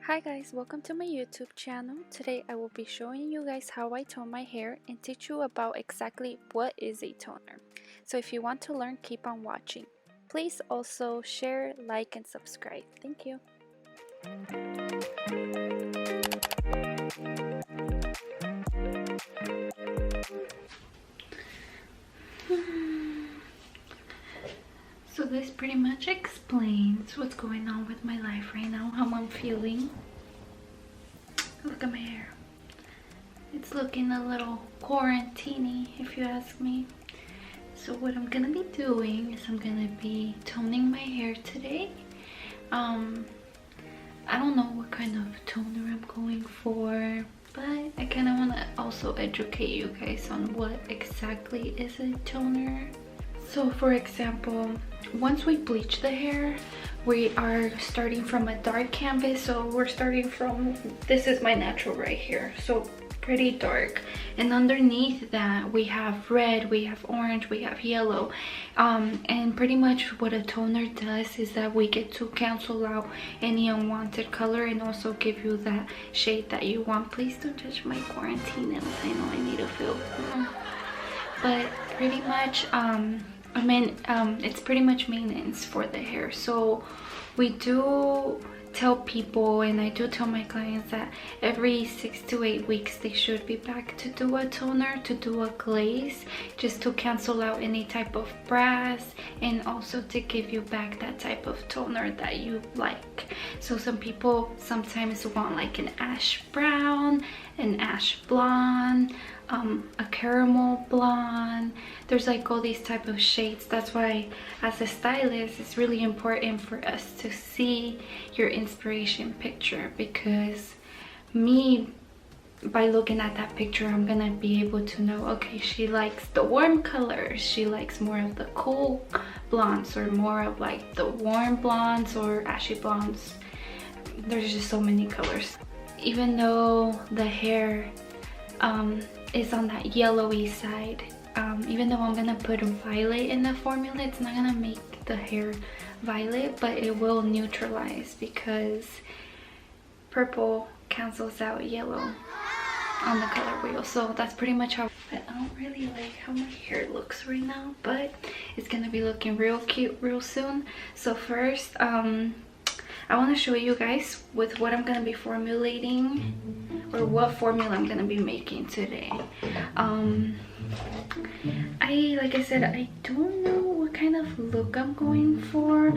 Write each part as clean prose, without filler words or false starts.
Hi guys, welcome to my YouTube channel. Today I will be showing you guys how I tone my hair and teach you about exactly what is a toner. So if you want to learn, keep on watching. Please also share, like, and subscribe. Thank you. So this pretty much explains what's going on with my life right now, how I'm feeling. Look at my hair. It's looking a little quarantine-y, if you ask me. So what I'm gonna be doing is I'm gonna be toning my hair today. I don't know what kind of toner I'm going for, but I kind of want to also educate you guys on what exactly is a toner. So for example, once we bleach the hair, we are starting from a dark canvas. So we're starting from, this is my natural right here, so pretty dark, and underneath that we have red, we have orange, we have yellow, and pretty much what a toner does is that we get to cancel out any unwanted color and also give you that shade that you want. Please don't judge my quarantine nails. I know I need to feel but pretty much it's pretty much maintenance for the hair. So we do tell people, and I do tell my clients, that every 6 to 8 weeks they should be back to do a toner, to do a glaze, just to cancel out any type of brass and also to give you back that type of toner that you like. So some people sometimes want like an ash brown, an ash blonde, a caramel blonde. There's like all these type of shades. That's why as a stylist it's really important for us to see your inspiration picture, because me, by looking at that picture, I'm gonna be able to know, okay, she likes the warm colors, she likes more of the cool blondes, or more of like the warm blondes or ashy blondes. There's just so many colors. Even though the hair is on that yellowy side, even though I'm gonna put a violet in the formula, it's not gonna make the hair violet, but it will neutralize, because purple cancels out yellow on the color wheel. So that's pretty much how. But I don't really like how my hair looks right now, but it's gonna be looking real cute real soon. So first, I want to show you guys with what I'm gonna be formulating, or what formula I'm gonna be making today. Like I said, I don't know what kind of look I'm going for.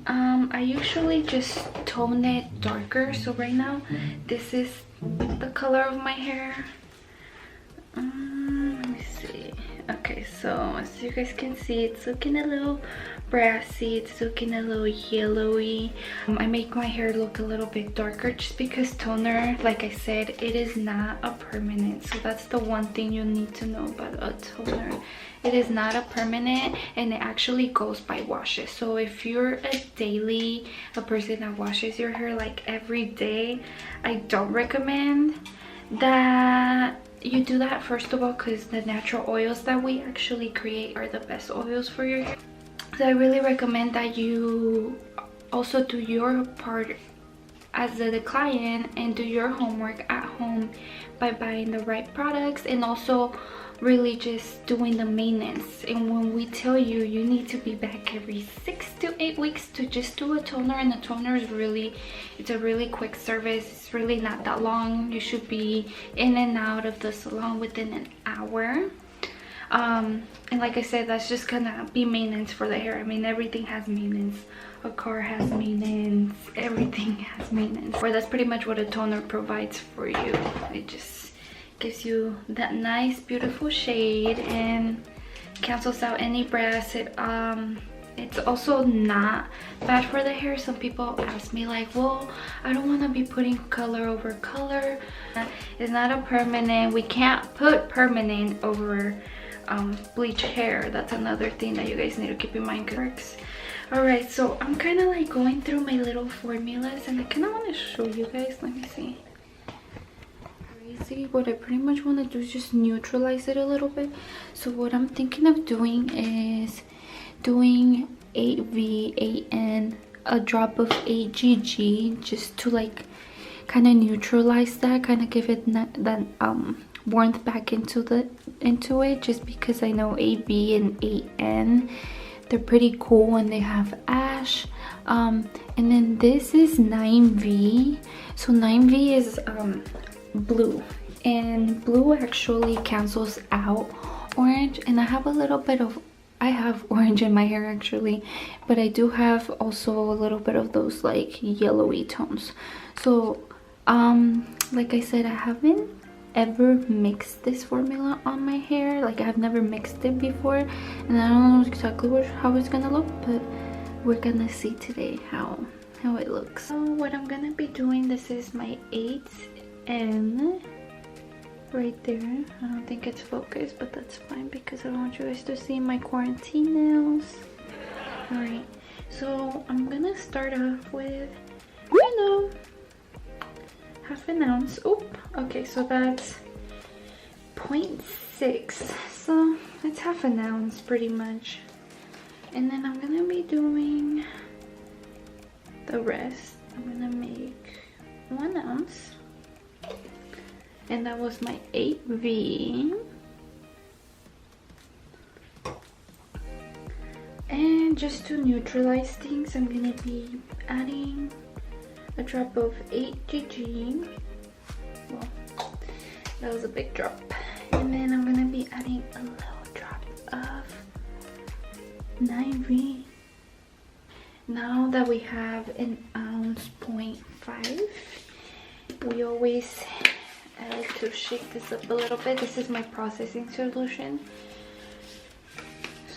I usually just tone it darker. So right now, this is the color of my hair. Let me see. Okay, so as you guys can see, it's looking a little brassy, it's looking a little yellowy. I make my hair look a little bit darker just because toner, like I said, it is not a permanent. So that's the one thing you need to know about a toner. It is not a permanent, and it actually goes by washes. So if you're a person that washes your hair like every day, I don't recommend that you do that, first of all, because the natural oils that we actually create are the best oils for your hair. So I really recommend that you also do your part as the client and do your homework at home by buying the right products, and also really just doing the maintenance. And when we tell you, you need to be back every 6 to 8 weeks to just do a toner, and the toner is really, it's a really quick service. It's really not that long. You should be in and out of the salon within an hour. And like I said, that's just gonna be maintenance for the hair. I mean, everything has maintenance. A car has maintenance, everything has maintenance. Or that's pretty much what a toner provides for you. It just gives you that nice beautiful shade and cancels out any brass. It's also not bad for the hair. Some people ask me like, well, I don't want to be putting color over color. It's not a permanent. We can't put permanent over bleach hair. That's another thing that you guys need to keep in mind. All right, so I'm kind of like going through my little formulas, and I kind of want to show you guys. Let me see. What I pretty much want to do is just neutralize it a little bit. So what I'm thinking of doing is doing 8V8N, a drop of 8GG, just to like kind of neutralize that, kind of give it that warmth back into it, just because I know AB and AN, they're pretty cool and they have ash. And then this is 9V. So 9V is blue, and blue actually cancels out orange, and I have a little bit of orange in my hair actually, but I do have also a little bit of those like yellowy tones. So like I said, I haven't ever mixed this formula on my hair. Like, I've never mixed it before, and I don't know exactly how it's gonna look, but we're gonna see today how it looks. So what I'm gonna be doing, this is my 8N right there. I don't think it's focused, but that's fine because I don't want you guys to see my quarantine nails. All right, so I'm gonna start off with, you know, half an ounce. Oop, okay, so that's 0.6, so it's half an ounce pretty much. And then I'm gonna be doing the rest. I'm gonna make 1 ounce, and that was my 8V. And just to neutralize things, I'm gonna be adding a drop of 8GG. Well, that was a big drop. And then I'm gonna be adding a little drop of 9V. Now that we have an ounce 0.5, we always, I like to shake this up a little bit. This is my processing solution.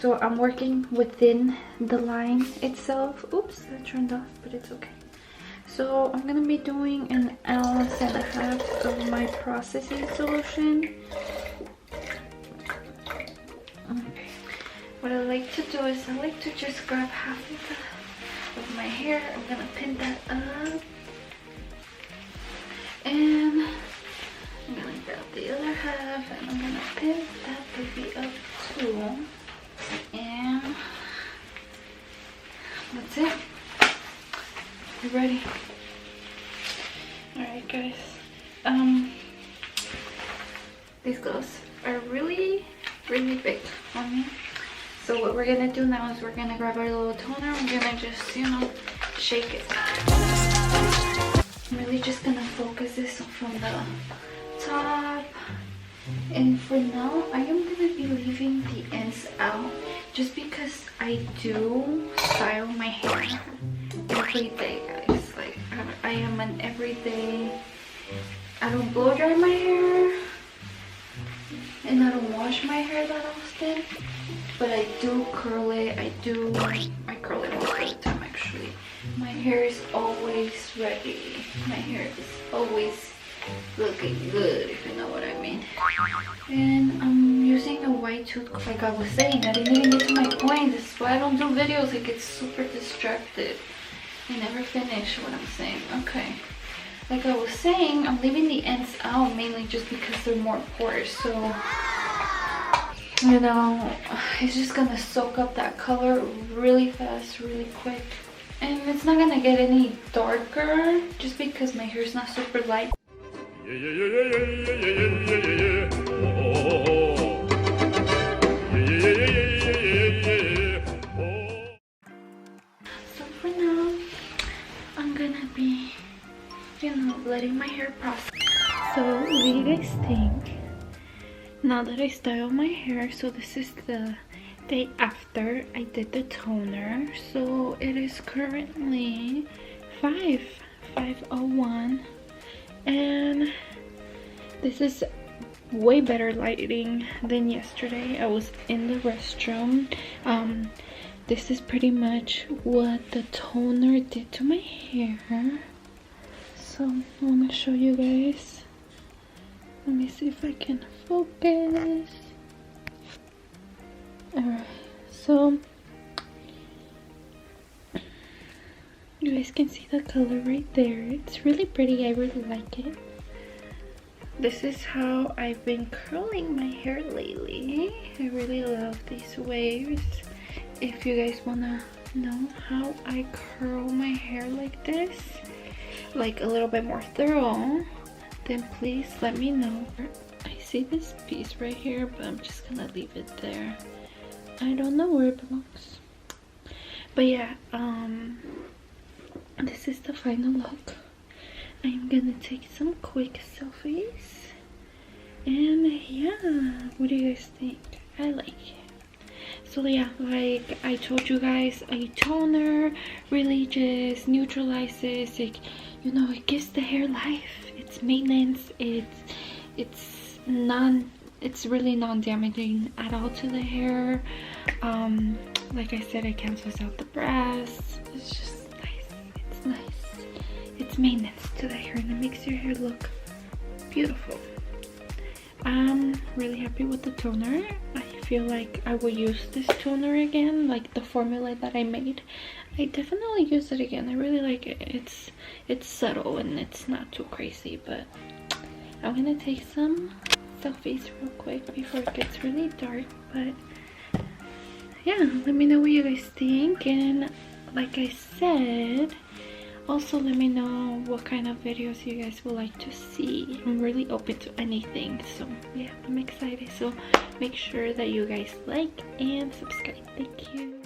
So I'm working within the line itself. Oops, that turned off, but it's okay. So I'm gonna be doing 1.5 ounces of my processing solution. Okay. What I like to do is I like to just grab half of my hair. I'm gonna pin that up, and I'm gonna grab the other half, and I'm gonna pin that baby up too. And that's it. You ready? Alright guys, these gloves are really big on me. So what we're gonna do now is we're gonna grab our little toner. We're gonna just, you know, shake it. I'm really just gonna focus this from the top. And for now, I am gonna be leaving the ends out, just because I do style my hair every day, guys. Like, I am an everyday. I don't blow dry my hair, and I don't wash my hair that often, but I do curl it. I curl it most of the time actually. My hair is always ready. My hair is always looking good, if you know what I mean. And I'm using a white tooth, like I was saying. I didn't even get to my point. This is why I don't do videos. I get super distracted. I never finish what I'm saying. Okay. Like I was saying, I'm leaving the ends out mainly just because they're more porous. So, you know, it's just gonna soak up that color really fast, really quick. And it's not gonna get any darker just because my hair is not super light. So for now, I'm gonna be, you know, letting my hair process. So what do you guys think? Now that I style my hair, so this is the day after I did the toner. So it is currently 5:01. And this is way better lighting than yesterday. I was in the restroom. This is pretty much what the toner did to my hair. So I want to show you guys. Let me see if I can focus. Alright, so you guys can see the color right there. It's really pretty. I really like it. This is how I've been curling my hair lately. I really love these waves. If you guys wanna know how I curl my hair like this, like a little bit more thorough, then please let me know. I see this piece right here, but I'm just gonna leave it there. I don't know where it belongs. But yeah, this is the final look. I'm gonna take some quick selfies. And yeah, what do you guys think? I like it. So yeah, like I told you guys, a toner really just neutralizes, like, you know, it gives the hair life. It's maintenance. It's really non-damaging at all to the hair. Like I said, it cancels out the brass. It's just nice. It's nice. It's maintenance to the hair, and it makes your hair look beautiful. I'm really happy with the toner. I feel like I will use this toner again, like the formula that I made. I definitely use it again. I really like it. It's subtle and it's not too crazy, but I'm gonna take some selfies real quick before it gets really dark. But yeah, let me know what you guys think, and like I said, also let me know what kind of videos you guys would like to see. I'm really open to anything, so yeah, I'm excited. So make sure that you guys like and subscribe. Thank you.